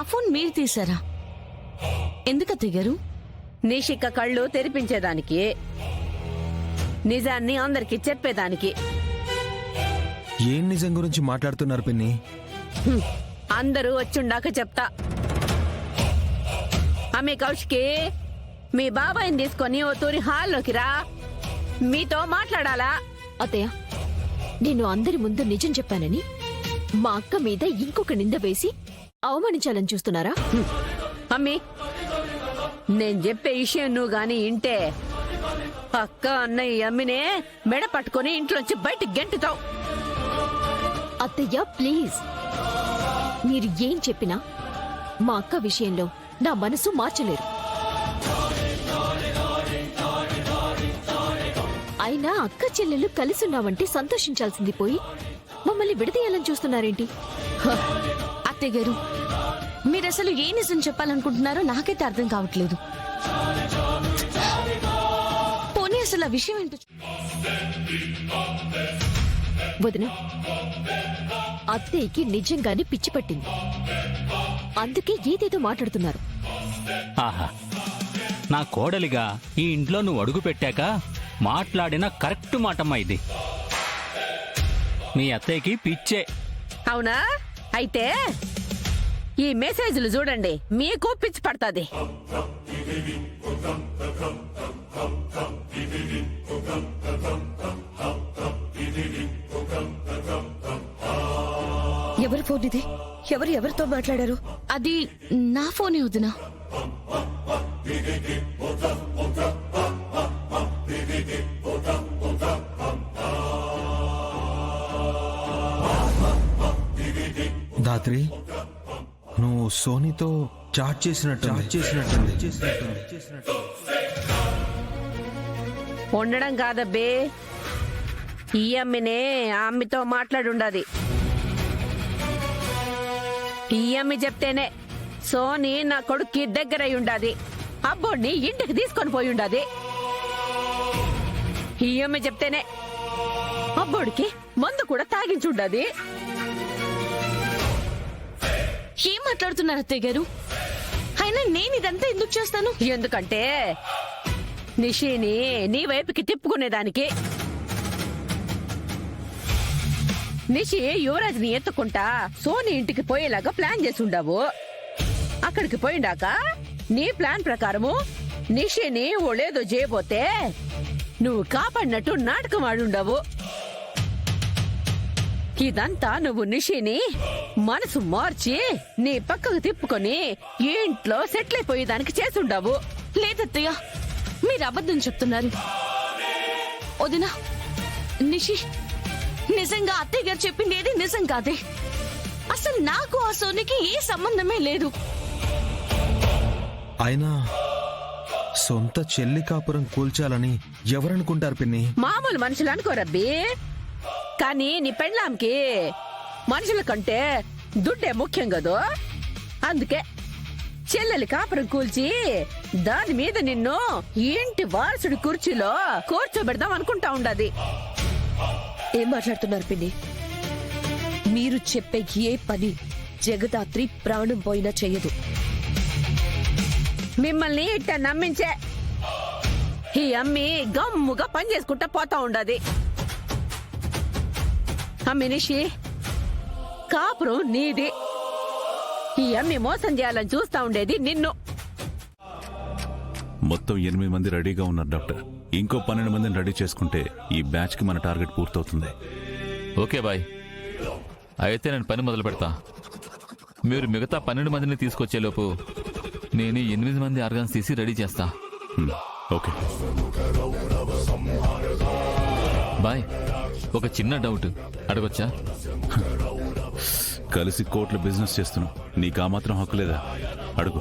నా ఫోన్ మీరు తీసారా? ఎందుకు అత్తయ్య గారు? నిషిక కళ్ళు తెరిపించేదానికి, నిజాన్ని అందరికి చెప్పేదానికి. ఏం నిజం గురించి మాట్లాడుతున్నారు పిన్ని? అందరూ వచ్చుండాక చెప్తా. అమ్మే కౌశికి, మీ బాబాయిని తీసుకొని ఓ తూరి హాల్లోకి రా, మీతో మాట్లాడాలా. అత్తయ్య, నేను అందరి ముందు నిజం చెప్పానని మా అక్క మీద ఇంకొక నింద వేసి అవమానించాలని చూస్తున్నారా? అమ్మి, నేను చెప్పే విషయం నువ్వు గాని ఇంటే అక్క అన్నయ్య అమ్మినే మెడ పట్టుకుని ఇంట్లోంచి బయటికి గెంటుతావు. అత్తయ్య ప్లీజ్, మీరు ఏం చెప్పినా మా అక్క విషయంలో నా మనసు మార్చలేరు. అయినా అక్క చెల్లెలు కలిసున్నామంటే సంతోషించాల్సింది పోయి మమ్మల్ని విడదీయాలని చూస్తున్నారేంటి? అత్తయ్య గారు, మీరసలు ఏ నిజం చెప్పాలనుకుంటున్నారో నాకైతే అర్థం కావట్లేదు. పోనీ అసలు ఆ విషయం ఏంటో. వదిన, అత్తయ్యకి నిజంగానే పిచ్చి పట్టింది, అందుకే ఏదేదో మాట్లాడుతున్నారు. ఆహా, నా కోడలిగా ఈ ఇంట్లో నువ్వు అడుగు పెట్టాక మాట్లాడిన కరెక్ట్ మాటమ్మా ఇది. మీ అత్తయ్యకి పిచ్చే. అవునా? అయితే ఈ మెసేజ్లు చూడండి, మీకు పిచ్చి పడుతుంది. ఎవరి ఫోన్ ఇది? ఎవరితో మాట్లాడారు? అది నా ఫోనే వదినా. దాత్రి, నువ్వు సోనీతో చాట్ చేసినట్టు ఉండడం కాదబ్బే, ఈ అమ్మినే ఆ అమ్మితో మాట్లాడుండాది. ఈ అమ్మి చెప్తేనే సోని నా కొడుక్కి దగ్గరై ఉండాది, అబ్బోడిని ఇంటికి తీసుకొని పోయి ఉండాది. ఈ అమ్మి చెప్తేనే అబ్బోడికి మందు కూడా తాగించుండాది. ఏం మాట్లాడుతున్నారు అత్తయ్య గారు? అయినా నేను ఇదంతా ఎందుకు చేస్తాను? ఎందుకంటే నిషిని నీ వైపుకి తిప్పుకునేదానికి. నిషి యువరాజ్ని ఎత్తుకుంటా సోని ఇంటికి పోయేలాగా ప్లాన్ చేసి ఉండవు. అక్కడికి పోయిండాక నీ ప్లాన్ ప్రకారము నిషిని ఓలేదో చేయబోతే నువ్వు కాపాడినట్టు నాటకం ఆడుండవు. ఇదంతా నువ్వు నిషిని మనసు మార్చి నీ పక్కకు తిప్పుకొని ఇంట్లో సెటిల్ అయిపోయేదానికి చేసుండవు. లేదత్తయ్య, మీరు అబద్ధం చెప్తున్నారు. వదినా, నిషి నిజంగా అత్తయ్య గారు చెప్పింది ఏది నిజం కాదే. అసలు నాకు ఆ సోనికి ఏ సంబంధమే లేదు. అయినా సొంత చెల్లి కాపురం కూల్చాలని ఎవరనుకుంటారు పిన్ని? మామూలు మనుషులు అనుకోరబ్బి, కానీ నీ పెళ్ళాంకి మనుషుల కంటే దుడ్డే ముఖ్యం కదూ. అందుకే చెల్లెలి కాపురం కూల్చి దాని మీద నిన్ను ఇంటి వారసుడి కుర్చీలో కూర్చోబెడదాం అనుకుంటా ఉండది. ఏం మాట్లాడుతున్నారు పిన్ని? మీరు చెప్పే ఏ పని జగదాత్రి ప్రాణం పోయినా చెయ్యదు. మిమ్మల్ని ఇట్ట నమ్మించే ఈ అమ్మి గమ్ముగా పని చేసుకుంటా పోతా ఉండది. అమ్మి నిషి, కాపురం నీది. ఈ అమ్మి మోసం చేయాలని చూస్తా ఉండేది నిన్ను. మొత్తం 8 మంది రెడీగా ఉన్నారు డాక్టర్. ఇంకో 12 మందిని రెడీ చేసుకుంటే ఈ బ్యాచ్ కి మన టార్గెట్ పూర్తవుతుంది. ఓకే బాయ్, అయితే నేను పని మొదలు పెడతా. మీరు మిగతా 12 మందిని తీసుకొచ్చేలోపు నేను 8 మంది ఆర్గాన్స్ తీసి రెడీ చేస్తా. ఓకే బాయ్, ఒక చిన్న డౌట్ అడగొచ్చా? కలిసి కోట్ల బిజినెస్ చేస్తున్నాం, నీకు ఆ మాత్రం హక్కు లేదా? అడుగు.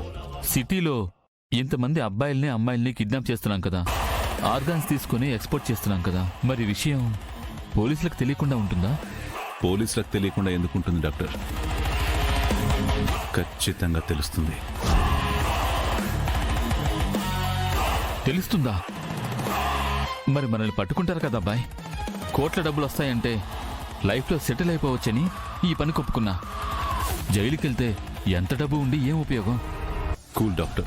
సిటీలో ఇంతమంది అబ్బాయిల్ని అమ్మాయిల్ని కిడ్నాప్ చేస్తున్నాం కదా, ఆర్గాన్స్ తీసుకుని ఎక్స్పోర్ట్ చేస్తున్నాం కదా, మరి విషయం పోలీసులకు తెలియకుండా ఉంటుందా? పోలీసులకు తెలియకుండా ఎందుకుంటుంది డాక్టర్? ఖచ్చితంగా తెలుస్తుంది. తెలుస్తుందా? మరి మనల్ని పట్టుకుంటారు కదా అబ్బాయి. కోట్ల డబ్బులు వస్తాయంటే లైఫ్లో సెటిల్ అయిపోవచ్చని ఈ పని కొప్పుకున్నా. జైలుకెళ్తే ఎంత డబ్బు ఉండి ఏం ఉపయోగం? కూల్ డాక్టర్,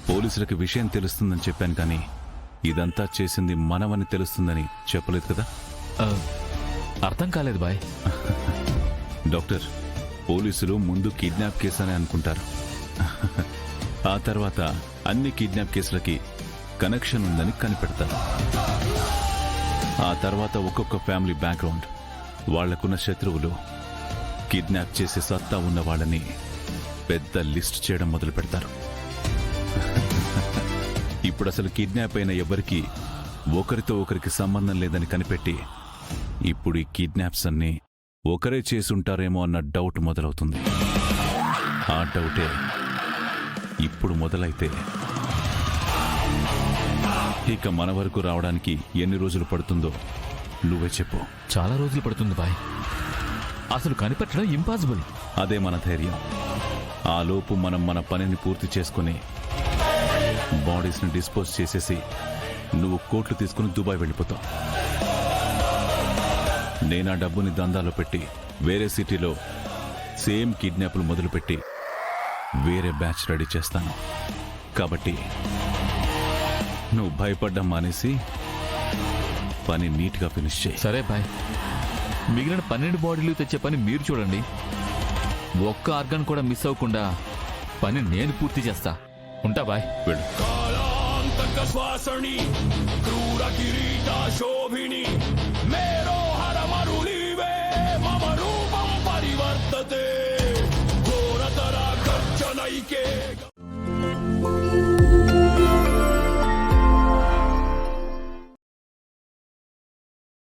పోలీసులకు విషయం తెలుస్తుందని చెప్పాను కానీ ఇదంతా చేసింది మనమని తెలుస్తుందని చెప్పలేదు కదా. ఆ, అర్థం కాలేదు బాయ్. డాక్టర్, పోలీసులు ముందు కిడ్నాప్ కేసు అని అనుకుంటారు. ఆ తర్వాత అన్ని కిడ్నాప్ కేసులకి కనెక్షన్ ఉందని కనిపెడతారు. ఆ తర్వాత ఒక్కొక్క ఫ్యామిలీ బ్యాక్గ్రౌండ్, వాళ్లకున్న శత్రువులు, కిడ్నాప్ చేసే సత్తా ఉన్న వాళ్ళని పెద్ద లిస్ట్ చేయడం మొదలు పెడతారు. ఇప్పుడు అసలు కిడ్నాప్ అయిన ఎవరికి ఒకరితో ఒకరికి సంబంధం లేదని కనిపెట్టి ఇప్పుడు ఈ కిడ్నాప్స్ అన్ని ఒకరే చేసుంటారేమో అన్న డౌట్ మొదలవుతుంది. ఆ డౌటే ఇప్పుడు మొదలైతే ఇక మన వరకు రావడానికి ఎన్ని రోజులు పడుతుందో నువ్వే చెప్పు. చాలా రోజులు పడుతుంది బాయ్. అసలు కనిపెట్టడం ఇంపాసిబుల్. అదే మన ధైర్యం. ఆ లోపు మనం మన పనిని పూర్తి చేసుకుని బాడీస్ని డిస్పోజ్ చేసేసి నువ్వు కోట్లు తీసుకుని దుబాయ్ వెళ్ళిపోతావు. నేను ఆ డబ్బుని దందాలో పెట్టి వేరే సిటీలో సేమ్ కిడ్నాప్లు మొదలుపెట్టి వేరే బ్యాచ్ రెడీ చేస్తాను. కాబట్టి నువ్వు భయపడ్డం మానేసి పని నీట్గా ఫినిష్ చేయి. సరే బాయ్. మిగిలిన 12 బాడీలు తెచ్చే పని మీరు చూడండి. ఒక్క ఆర్గన్ కూడా మిస్ అవ్వకుండా పని నేను పూర్తి చేస్తా. ఉంటా బాయ్. వెళ్ళు. శ్వాసని క్రూర కిరీట శోభిని మేరో హర మరులీవే మమ రూపం పరివర్తతే ఘోరతర గర్జనైకే